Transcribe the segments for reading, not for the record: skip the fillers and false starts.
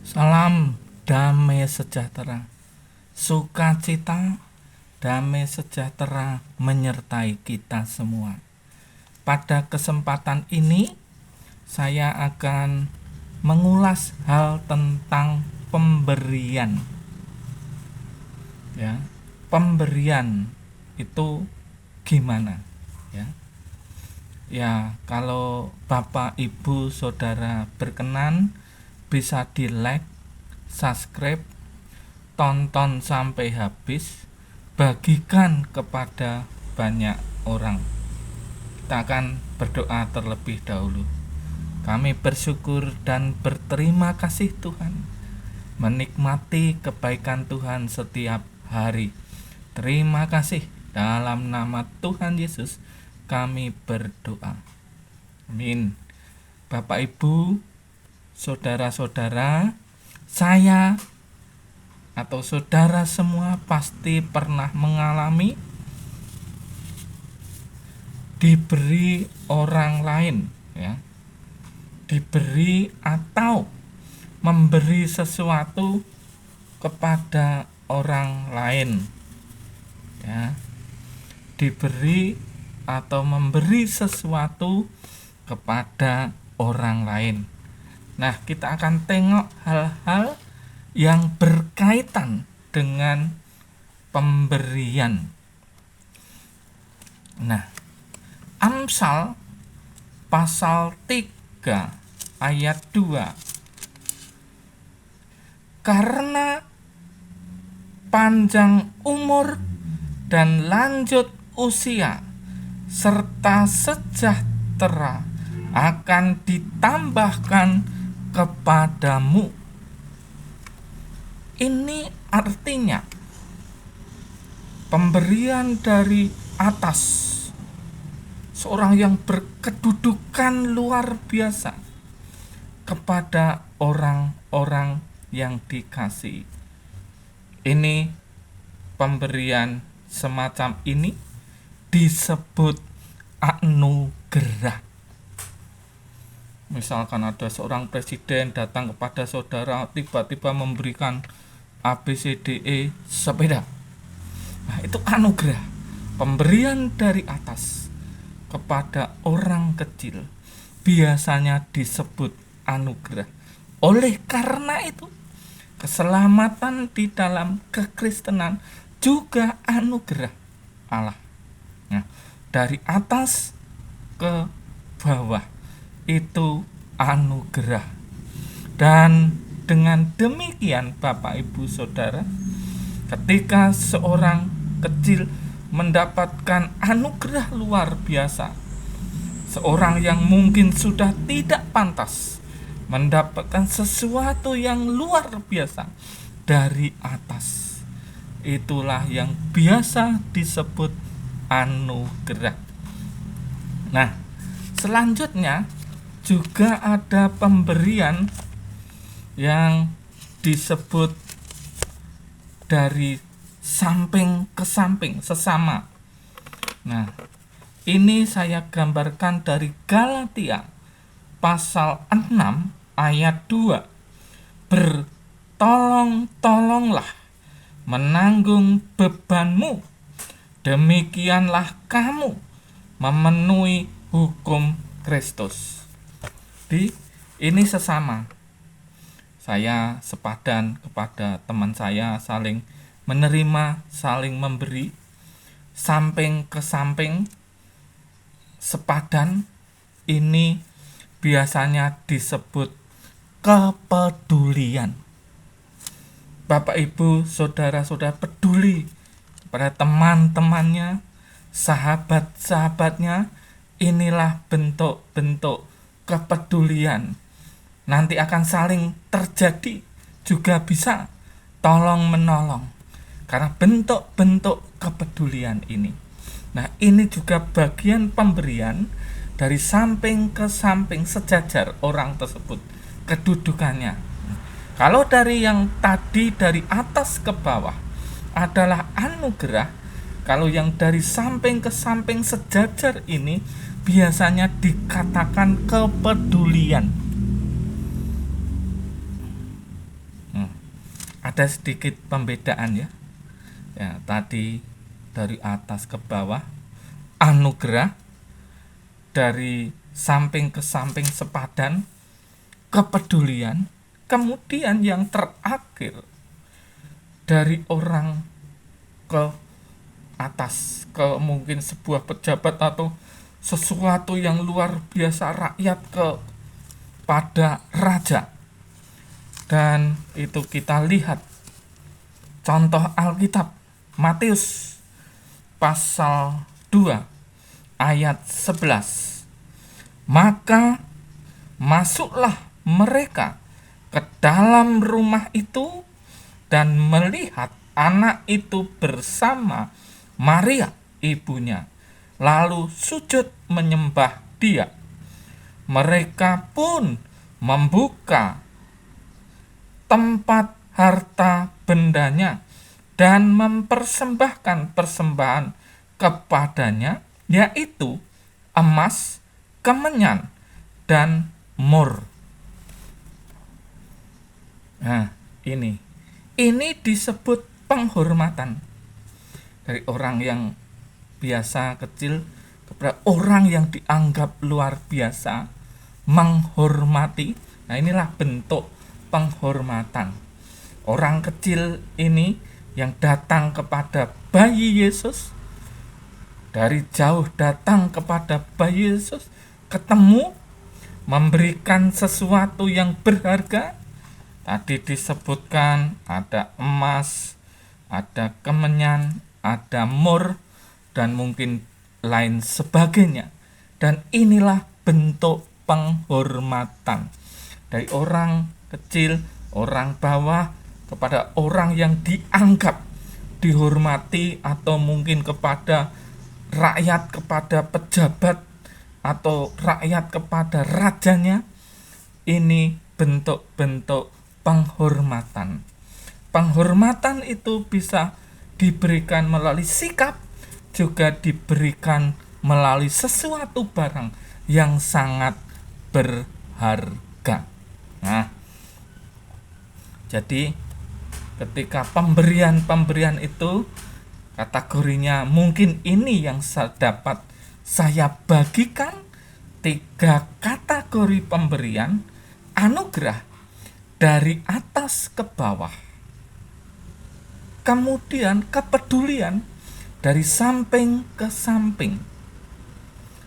Salam damai sejahtera, sukacita, damai sejahtera menyertai kita semua. Pada kesempatan ini, saya akan mengulas hal tentang pemberian. Ya, pemberian itu gimana? Ya, kalau Bapak, Ibu, Saudara berkenan, bisa di like, subscribe, tonton sampai habis, bagikan kepada banyak orang. Kita akan berdoa terlebih dahulu. Kami bersyukur dan berterima kasih Tuhan, menikmati kebaikan Tuhan setiap hari. Terima kasih, dalam nama Tuhan Yesus kami berdoa. Amin. Bapak, Ibu, saudara-saudara, saya atau saudara semua pasti pernah mengalami diberi orang lain, diberi atau memberi sesuatu kepada orang lain, diberi atau memberi sesuatu kepada orang lain. Nah, kita akan tengok hal-hal yang berkaitan dengan pemberian. Nah, Amsal pasal 3 ayat 2. Karena panjang umur dan lanjut usia serta sejahtera akan ditambahkan kepadamu. Ini artinya pemberian dari atas, seorang yang berkedudukan luar biasa kepada orang-orang yang dikasihi. Ini pemberian semacam ini disebut anugerah. Misalkan ada seorang presiden datang kepada saudara, tiba-tiba memberikan ABCDE sepeda. Nah, itu anugerah, pemberian dari atas kepada orang kecil, biasanya disebut anugerah. Oleh karena itu, keselamatan di dalam kekristenan juga anugerah Allah. Nah, dari atas ke bawah itu anugerah. Dan dengan demikian Bapak, Ibu, Saudara, ketika seorang kecil mendapatkan anugerah luar biasa, seorang yang mungkin sudah tidak pantas mendapatkan sesuatu yang luar biasa dari atas, itulah yang biasa disebut anugerah. Nah, selanjutnya juga ada pemberian yang disebut dari samping ke samping, sesama. Nah, ini saya gambarkan dari Galatia pasal 6 ayat 2. Bertolong-tolonglah menanggung bebanmu, demikianlah kamu memenuhi hukum Kristus. Ini sesama. Saya sepadan kepada teman saya, saling menerima, saling memberi, samping ke samping, sepadan. Ini biasanya disebut kepedulian. Bapak, Ibu, saudara-saudara peduli kepada teman-temannya, sahabat-sahabatnya. Inilah bentuk-bentuk kepedulian. Nanti akan saling terjadi, juga bisa tolong menolong karena bentuk-bentuk kepedulian ini. Nah, ini juga bagian pemberian dari samping ke samping, sejajar orang tersebut kedudukannya. Kalau dari yang tadi dari atas ke bawah adalah anugerah, kalau yang dari samping ke samping sejajar ini biasanya dikatakan kepedulian. Ada sedikit pembedaan ya. Ya, tadi dari atas ke bawah anugerah, dari samping ke samping sepadan kepedulian, kemudian yang terakhir dari orang ke atas ke mungkin sebuah pejabat atau sesuatu yang luar biasa, rakyat kepada raja. Dan itu kita lihat contoh Alkitab, Matius pasal 2 ayat 11. Maka masuklah mereka ke dalam rumah itu dan melihat anak itu bersama Maria ibunya, lalu sujud menyembah dia. Mereka pun membuka tempat harta bendanya dan mempersembahkan persembahan kepadanya, yaitu emas, kemenyan, dan mur. Nah, ini disebut penghormatan dari orang yang biasa kecil kepada orang yang dianggap luar biasa, menghormati. Nah, inilah bentuk penghormatan. Orang kecil ini yang datang kepada bayi Yesus, dari jauh datang kepada bayi Yesus, ketemu, memberikan sesuatu yang berharga. Tadi disebutkan ada emas, ada kemenyan, ada mur, dan mungkin lain sebagainya. Dan inilah bentuk penghormatan dari orang kecil, orang bawah, kepada orang yang dianggap dihormati, atau mungkin kepada rakyat, kepada pejabat, atau rakyat kepada rajanya. Ini bentuk-bentuk penghormatan. Penghormatan itu bisa diberikan melalui sikap, juga diberikan melalui sesuatu barang yang sangat berharga. Nah, jadi ketika pemberian itu kategorinya mungkin ini yang dapat saya bagikan 3 kategori pemberian: anugerah dari atas ke bawah, kemudian kepedulian dari samping ke samping,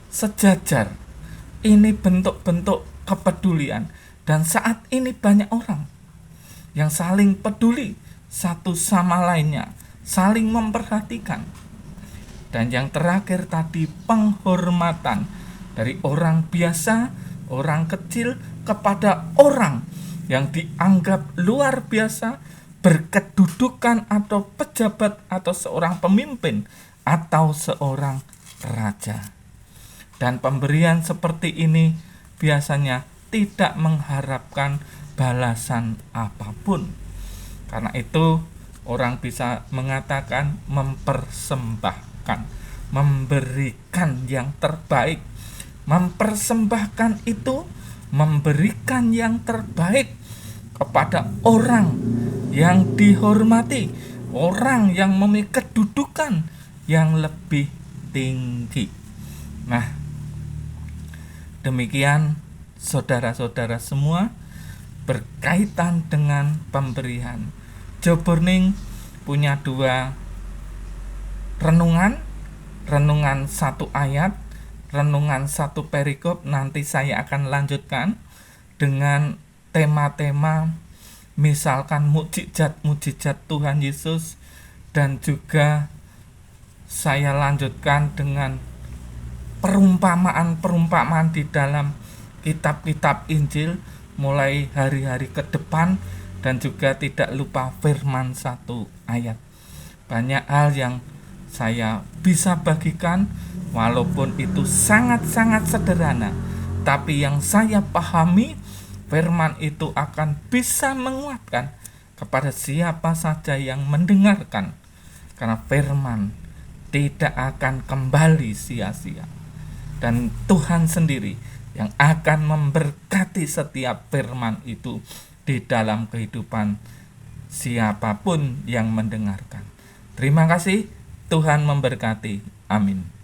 sejajar. Ini bentuk-bentuk kepedulian, dan saat ini banyak orang yang saling peduli satu sama lainnya, saling memperhatikan. Dan yang terakhir tadi, penghormatan dari orang biasa, orang kecil, kepada orang yang dianggap luar biasa, berkedudukan, atau pejabat, atau seorang pemimpin, atau seorang raja. Dan pemberian seperti ini biasanya tidak mengharapkan balasan apapun. Karena itu orang bisa mengatakan mempersembahkan, memberikan yang terbaik. Mempersembahkan itu memberikan yang terbaik kepada orang yang dihormati, orang yang memiliki kedudukan yang lebih tinggi. Nah, demikian saudara-saudara semua berkaitan dengan pemberian. Job Burning punya 2 renungan 1 ayat, renungan 1 perikop. Nanti saya akan lanjutkan dengan tema-tema misalkan mukjizat Tuhan Yesus, dan juga saya lanjutkan dengan perumpamaan di dalam kitab-kitab Injil mulai hari-hari ke depan, dan juga tidak lupa firman 1 ayat. Banyak hal yang saya bisa bagikan, walaupun itu sangat-sangat sederhana, tapi yang saya pahami, firman itu akan bisa menguatkan kepada siapa saja yang mendengarkan, karena firman tidak akan kembali sia-sia. Dan Tuhan sendiri yang akan memberkati setiap firman itu di dalam kehidupan siapapun yang mendengarkan. Terima kasih, Tuhan memberkati. Amin.